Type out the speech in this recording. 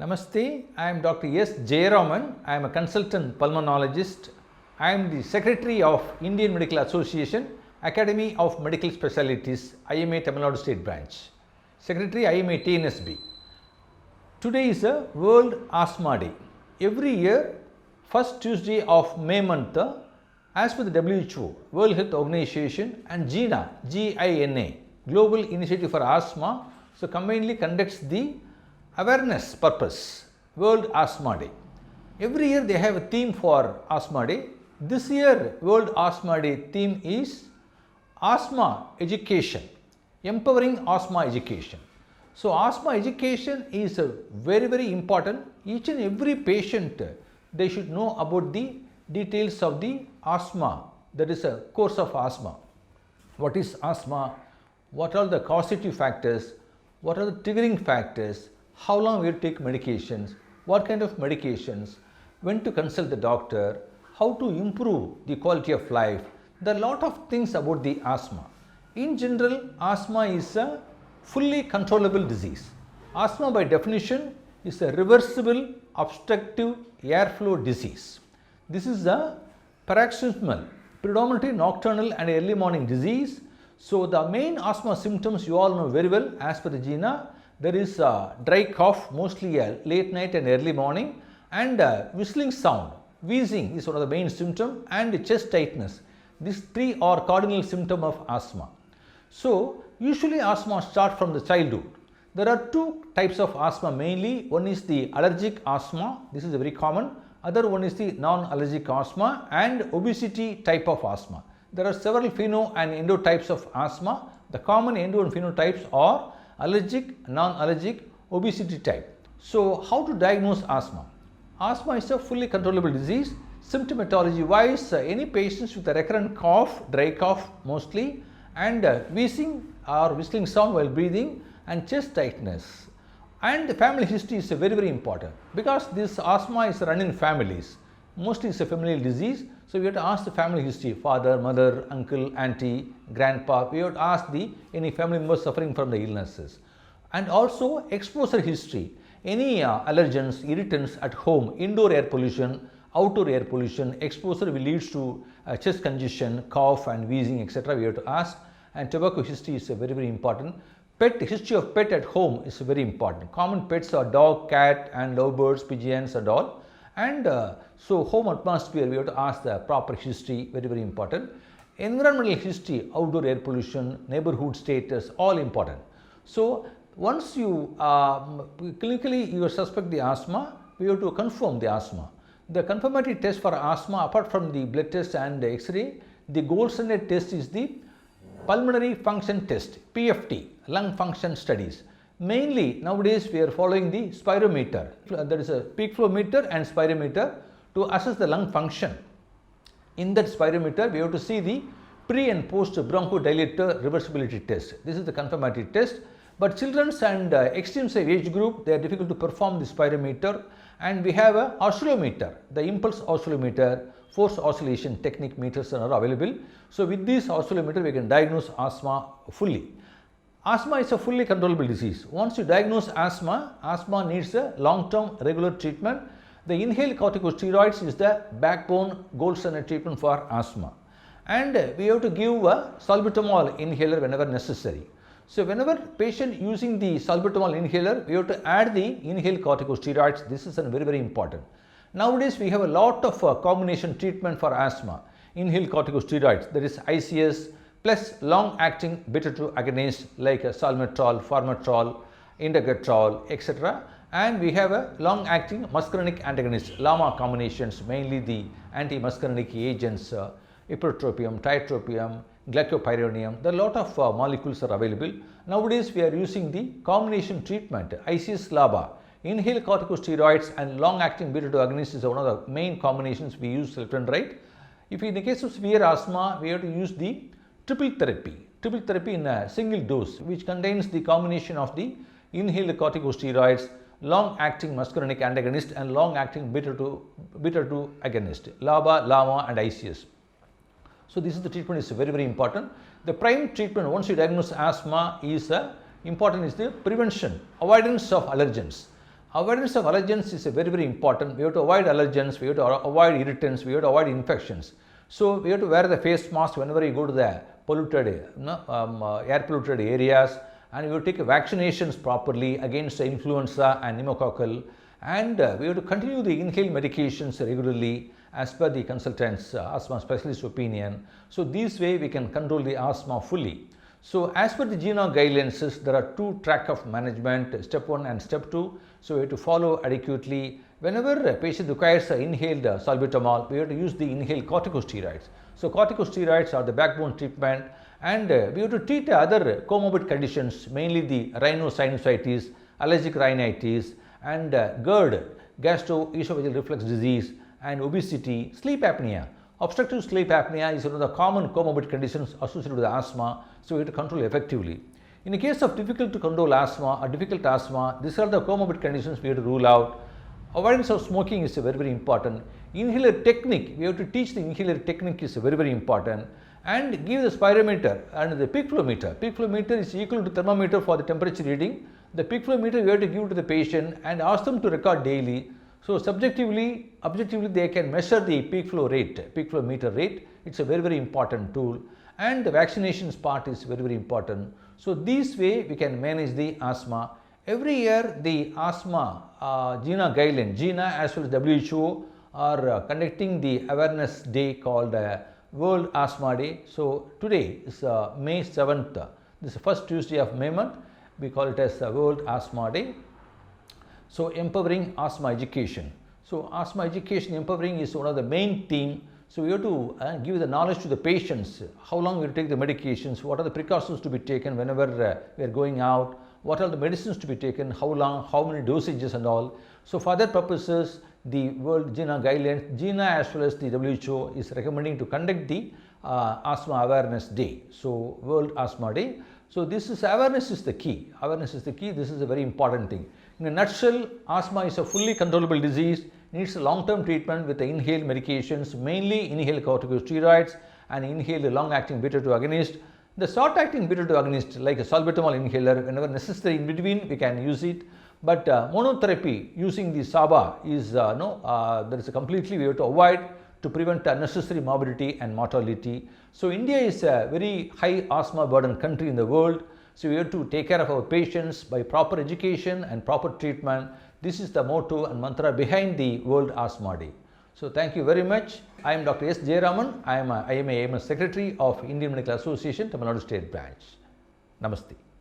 Namaste, I am Dr.S.Jayaraman. I am a consultant pulmonologist. I am the Secretary of Indian Medical Association, Academy of Medical Specialties, IMA Tamil Nadu State Branch. Secretary, IMA TNSB. Today is a World Asthma Day. Every year, first Tuesday of May month, as per the WHO, World Health Organization, and GINA, GINA, Global Initiative for Asthma, so combinedly conducts the awareness purpose, World Asthma Day. Every year they have a theme for Asthma Day. This year World Asthma Day theme is Asthma Education, Empowering Asthma Education. So asthma education is very important. Each and every patient, they should know about the details of the asthma, that is a course of asthma. What is asthma? What are the causative factors? What are the triggering factors? How long we take medications? What kind of medications? When to consult the doctor? How to improve the quality of life? There are a lot of things about the asthma. In general, asthma is a fully controllable disease. Asthma by definition is a reversible obstructive airflow disease. This is a paroxysmal, predominantly nocturnal and early morning disease. So the main asthma symptoms you all know very well as per the GINA. There is a dry cough, mostly late night and early morning, and whistling sound. Wheezing is one of the main symptoms, and chest tightness. These three are cardinal symptoms of asthma. So usually asthma starts from the childhood. There are two types of asthma mainly. One is the allergic asthma. This is very common. Other one is the non-allergic asthma and obesity type of asthma. There are several pheno and endo types of asthma. The common endo and phenotypes are allergic, non-allergic, obesity type. So how to diagnose asthma? Asthma is a fully controllable disease. Symptomatology wise, any patients with a recurrent cough, dry cough mostly, and wheezing or whistling sound while breathing, and chest tightness. And the family history is very important, because this asthma is run in families. Mostly it's a familial disease, so we have to ask the family history, father, mother, uncle, auntie, grandpa. We have to ask any family members suffering from the illnesses. And also exposure history, any allergens, irritants at home, indoor air pollution, outdoor air pollution, exposure will lead to chest congestion, cough and wheezing, etc. We have to ask. And tobacco history is very important. Pet history of pet at home is very important. Common pets are dog, cat and lovebirds, pigeons and all. And so home atmosphere, we have to ask the proper history, very important. Environmental history, outdoor air pollution, neighborhood status, all important. So once you clinically you suspect the asthma, we have to confirm the asthma. The confirmatory test for asthma, apart from the blood test and the X-ray, the gold standard test is the pulmonary function test, PFT, lung function studies. Mainly nowadays we are following the spirometer. There is a peak flow meter and spirometer to assess the lung function. In that spirometer, we have to see the pre and post bronchodilator reversibility test. This is the confirmatory test. But children and extreme age group, they are difficult to perform the spirometer. And we have a oscillometer, the impulse oscillometer, force oscillation technique meters are available. So with this oscillometer, we can diagnose asthma fully. Asthma is a fully controllable disease. Once you diagnose asthma, asthma needs a long-term regular treatment. The inhaled corticosteroids is the backbone gold standard treatment for asthma. And we have to give a salbutamol inhaler whenever necessary. So whenever patient using the salbutamol inhaler, we have to add the inhaled corticosteroids. This is very important. Nowadays we have a lot of combination treatment for asthma. Inhaled corticosteroids, that is ICS, plus long-acting beta-2 agonists like salmeterol, formoterol, indagraterol, etc. And we have a long-acting muscarinic antagonist, LAMA combinations, mainly the anti-muscarinic agents, ipratropium, tiotropium, glycopyrronium. There are a lot of molecules are available. Nowadays we are using the combination treatment, ICS LABA, inhaled corticosteroids and long-acting beta-2 agonists is one of the main combinations we use left and right. If in the case of severe asthma, we have to use the triple therapy in a single dose, which contains the combination of the inhaled corticosteroids, long-acting muscarinic antagonist and long-acting beta-2 agonist, LABA, LAMA and ICS. So this is the treatment is very important. The prime treatment once you diagnose asthma is important is the prevention, avoidance of allergens. Awareness of allergens is very important. We have to avoid allergens, we have to avoid irritants, we have to avoid infections. So we have to wear the face mask whenever you go to the polluted, air polluted areas, and we have to take vaccinations properly against influenza and pneumococcal, and we have to continue the inhaled medications regularly as per the consultant's asthma specialist opinion. So this way we can control the asthma fully. So as per the GINA guidelines, there are two tracks of management, step 1 and step 2. So we have to follow adequately. Whenever a patient requires inhaled salbutamol, we have to use the inhaled corticosteroids. So corticosteroids are the backbone treatment, and we have to treat other comorbid conditions, mainly the rhinosinusitis, allergic rhinitis, and GERD, gastroesophageal reflux disease, and obesity, sleep apnea. Obstructive sleep apnea is one of the common comorbid conditions associated with asthma, so we have to control effectively. In the case of difficult to control asthma or difficult asthma, these are the comorbid conditions we have to rule out. Avoidance of smoking is very important. Inhaler technique, we have to teach the inhaler technique is very important, and give the spirometer and the peak flow meter. Peak flow meter is equal to thermometer for the temperature reading. The peak flow meter we have to give to the patient and ask them to record daily. So subjectively, objectively they can measure the peak flow rate, peak flow meter rate. It's a very important tool, and the vaccinations part is very important. So this way we can manage the asthma. Every year the asthma GINA guideline, GINA as well as WHO are conducting the awareness day called World Asthma Day. So today is May 7th, this is the first Tuesday of May month. We call it as World Asthma Day. So empowering asthma education. So asthma education empowering is one of the main theme. So we have to give the knowledge to the patients, how long we will take the medications, what are the precautions to be taken whenever we are going out, what are the medicines to be taken, how long, how many dosages and all. So for that purposes, the World GINA guidelines, GINA as well as the WHO is recommending to conduct the Asthma Awareness Day. So World Asthma Day. So this is awareness is the key. Awareness is the key. This is a very important thing. In a nutshell, asthma is a fully controllable disease, needs a long-term treatment with the inhaled medications, mainly inhaled corticosteroids and inhaled long-acting beta-2 agonist. The short-acting beta-2 agonist like a salbutamol inhaler, whenever necessary in between we can use it. But monotherapy using the SABA is there is a completely we have to avoid to prevent unnecessary morbidity and mortality. So India is a very high asthma burden country in the world. So we have to take care of our patients by proper education and proper treatment. This is the motto and mantra behind the World Asthma Day. So thank you very much. I am Dr. Jayaraman. I am a AMS Secretary of Indian Medical Association, Tamil Nadu State Branch. Namaste.